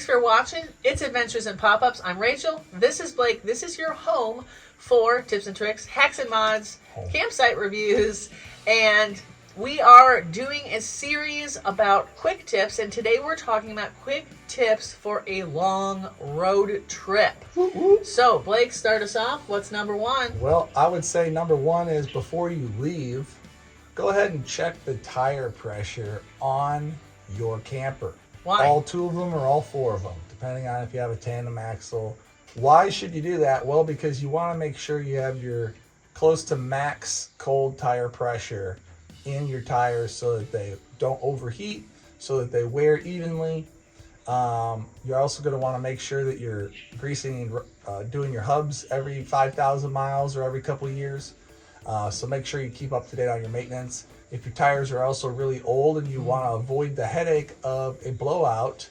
Thanks for watching. It's Adventures in Pop-Ups. I'm Rachel. This is Blake. This is your home for tips and tricks, hacks and mods, campsite reviews, and we are doing a series about quick tips, and today we're talking about quick tips for a long road trip. So, Blake, start us off. What's number one? Well, I would say number one is before you leave, go ahead and check the tire pressure on your camper. Why? All two of them or all four of them, depending on if you have a tandem axle. Why should you do that? Well, because you want to make sure you have your close to max cold tire pressure in your tires so that they don't overheat, so that they wear evenly. You're also going to want to make sure that you're greasing and doing your hubs every 5,000 miles or every couple of years. So make sure you keep up to date on your maintenance. If your tires are also really old and you want to avoid the headache of a blowout,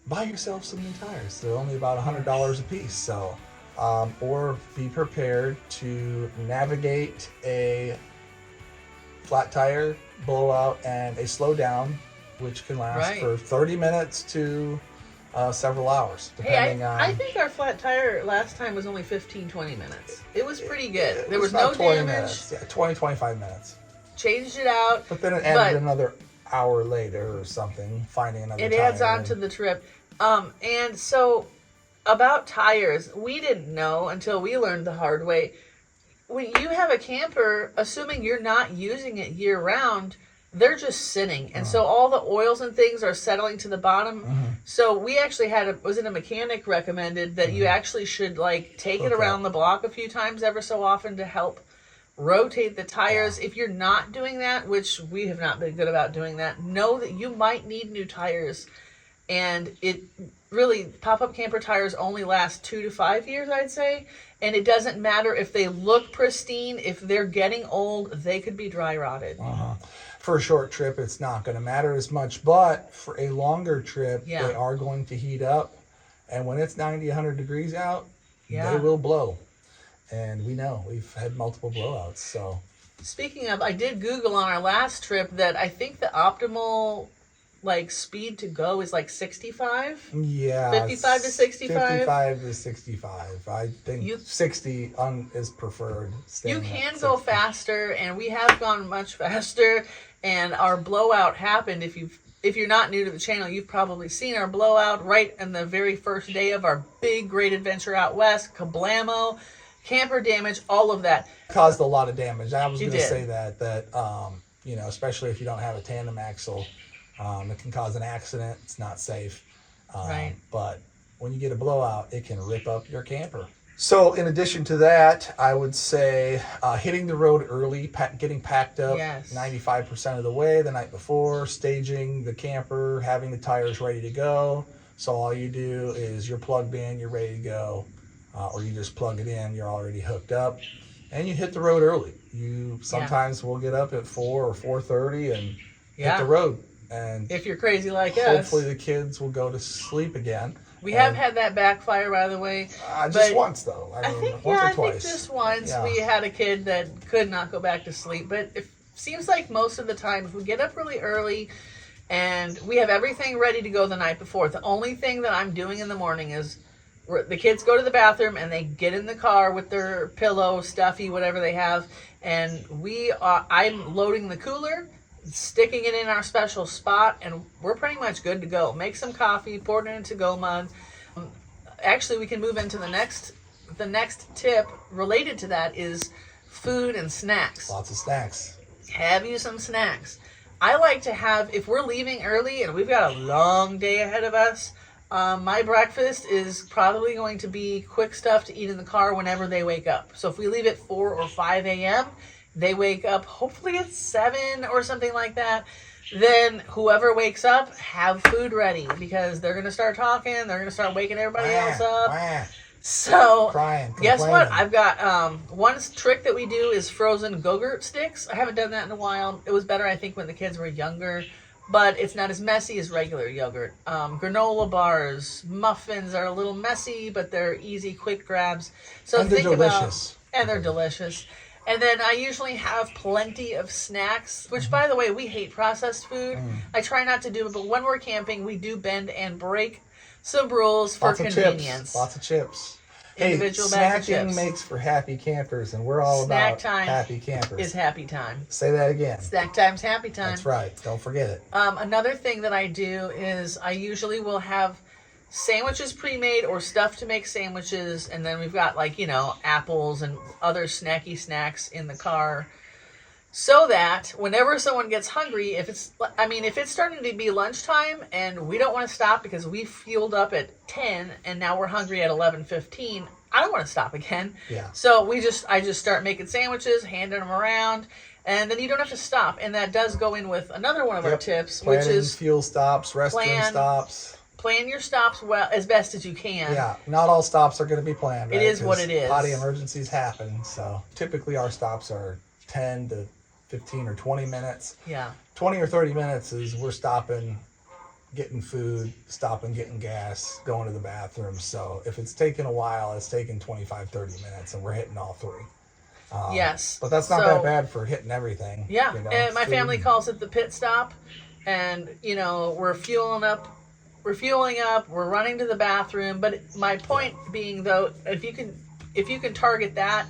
buy yourself some new tires. They're only about $100 a piece. So, or be prepared to navigate a flat tire blowout and a slowdown, which can last for 30 minutes to several hours, depending on... I think our flat tire last time was only 15-20 minutes. It was pretty good. There was no 20 damage. Minutes. Yeah, 20-25 minutes. Changed it out. But then it added another hour later or something, finding another tire. It adds on to the trip. And so, about tires, we didn't know until we learned the hard way. When you have a camper, assuming you're not using it year-round, they're just sitting. And so all the oils and things are settling to the bottom. So we actually had a mechanic recommended that you actually should take it around the block a few times ever so often to help rotate the tires. If you're not doing that, which we have not been good about doing that, know that you might need new tires. And it really, pop-up camper tires only last 2 to 5 years, I'd say. And it doesn't matter if they look pristine. If they're getting old, they could be dry rotted. For a short trip, it's not going to matter as much. But for a longer trip, they are going to heat up. And when it's 90, 100 degrees out, they will blow. And we know. We've had multiple blowouts. So, speaking of, I did Google on our last trip that I think the optimal speed to go is 65? Yeah. 55 to 65? 55 to 65. I think 60 is preferred. You can go faster, and we have gone much faster, and our blowout happened. If you're not new to the channel, you've probably seen our blowout right in the very first day of our big, great adventure out west. Kablamo, camper damage, all of that. Caused a lot of damage. I was going to say that especially if you don't have a tandem axle, it can cause an accident. It's not safe. But when you get a blowout, it can rip up your camper. So in addition to that, I would say hitting the road early, getting packed up 95% of the way the night before, staging the camper, having the tires ready to go. So all you do is you're plugged in, you're ready to go, or you just plug it in, you're already hooked up, and you hit the road early. You sometimes will get up at 4 or 4:30 and hit the road. And if you're crazy like us, hopefully the kids will go to sleep again. We have had that backfire, by the way. Just once, though. I think once or twice. I think just once we had a kid that could not go back to sleep. But it seems like most of the time, if we get up really early and we have everything ready to go the night before, the only thing that I'm doing in the morning is the kids go to the bathroom and they get in the car with their pillow, stuffy, whatever they have, and I'm loading the cooler, sticking it in our special spot, and we're pretty much good to go. Make some coffee, pour it in a to-go mug. Actually, we can move into the next tip related to that is food and snacks. Lots of snacks. Have you some snacks? I like to have, if we're leaving early and we've got a long day ahead of us, my breakfast is probably going to be quick stuff to eat in the car whenever they wake up. So if we leave at 4 or 5 a.m., they wake up hopefully at 7 or something like that. Then whoever wakes up, have food ready because they're going to start talking. They're going to start waking everybody else up. So guess what? I've got one trick that we do is frozen Go-Gurt sticks. I haven't done that in a while. It was better, I think, when the kids were younger. But it's not as messy as regular yogurt. Granola bars, muffins are a little messy, but they're easy, quick grabs. So and they're delicious. And they're delicious. And then I usually have plenty of snacks, which, by the way, we hate processed food. I try not to do it, but when we're camping, we do bend and break some rules for Lots convenience. Of chips. Lots of chips. Individual hey, bags of snacking chips. makes for happy campers, and we're all Snack about time happy campers. is happy time. Say that again. Snack time's happy time. That's right. Don't forget it. Another thing that I do is I usually will have sandwiches pre-made or stuff to make sandwiches, and then we've got, like, apples and other snacky snacks in the car, so that whenever someone gets hungry, if it's starting to be lunchtime and we don't want to stop because we fueled up at 10 and now we're hungry at 11:15, I don't want to stop again. Yeah. So I just start making sandwiches, handing them around, and then you don't have to stop. And that does go in with another one of our tips, Planning which is fuel stops, restroom stops. Plan your stops well as best as you can. Yeah, not all stops are going to be planned. Right? It is what it is. Potty emergencies happen, so typically our stops are 10 to 15 or 20 minutes. Yeah. 20 or 30 minutes is we're stopping, getting food, stopping, getting gas, going to the bathroom. So if it's taking a while, it's taking 25, 30 minutes, and we're hitting all three. Yes. But that's not that bad for hitting everything. Yeah, and my food. family calls it the pit stop, and we're fueling up, we're running to the bathroom. But my point being, though, if you can target that,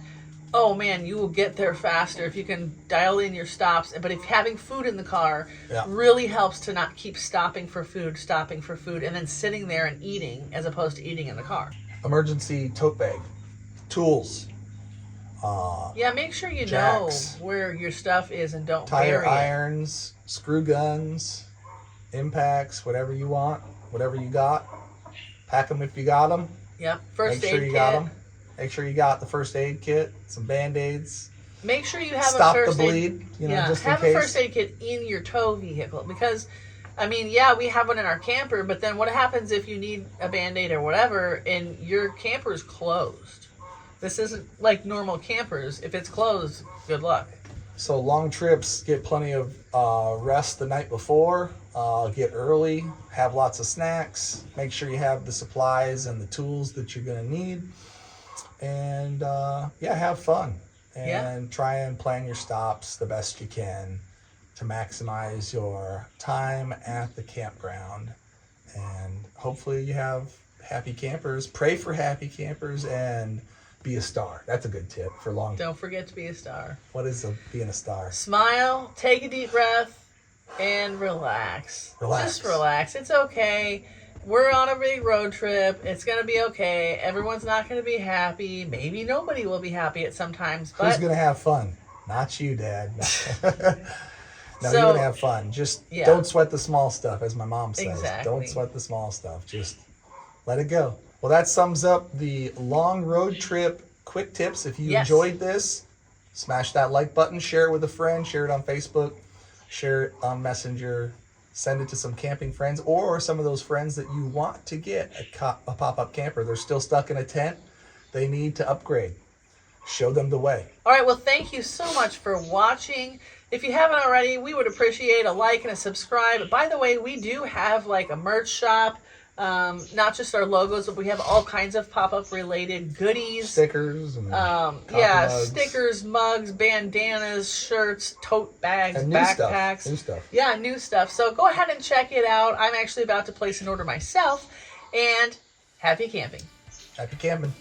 oh man, you will get there faster if you can dial in your stops. But if having food in the car really helps to not keep stopping for food, and then sitting there and eating as opposed to eating in the car. Emergency tote bag, tools. Make sure you jacks, know where your stuff is and don't tire bury it. irons, screw guns, impacts, whatever you want, whatever you got. Pack them if you got them. Yep. First Make aid sure you kit. got them. Make sure you got the first aid kit, some Band-Aids. Make sure you have Stop a first the aid. bleed, just in have case. a first aid kit in your tow vehicle, because, we have one in our camper, but then what happens if you need a Band-Aid or whatever and your camper's closed? This isn't like normal campers. If it's closed, good luck. So long trips, get plenty of rest the night before. Get early, have lots of snacks. Make sure you have the supplies and the tools that you're going to need. And have fun. And try and plan your stops the best you can to maximize your time at the campground. And hopefully you have happy campers. Pray for happy campers and be a star. That's a good tip for long. Don't forget to be a star. What is being a star? Smile, take a deep breath, and relax. Just relax. It's okay. We're on a big road trip. It's going to be okay. Everyone's not going to be happy. Maybe nobody will be happy at some times. But who's going to have fun? Not you, Dad. No, you're going to have fun. Just don't sweat the small stuff, as my mom says. Exactly. Don't sweat the small stuff. Just let it go. Well, that sums up the long road trip quick tips. If you enjoyed this, smash that like button, share it with a friend, share it on Facebook, share it on Messenger, send it to some camping friends or some of those friends that you want to get a pop-up camper. They're still stuck in a tent. They need to upgrade. Show them the way. All right, well, thank you so much for watching. If you haven't already, we would appreciate a like and a subscribe. By the way, we do have like a merch shop. Not just our logos, but we have all kinds of pop-up related goodies. Stickers and mugs. Stickers, mugs, bandanas, shirts, tote bags, and backpacks. New stuff. Yeah, new stuff. So go ahead and check it out. I'm actually about to place an order myself. And happy camping. Happy camping.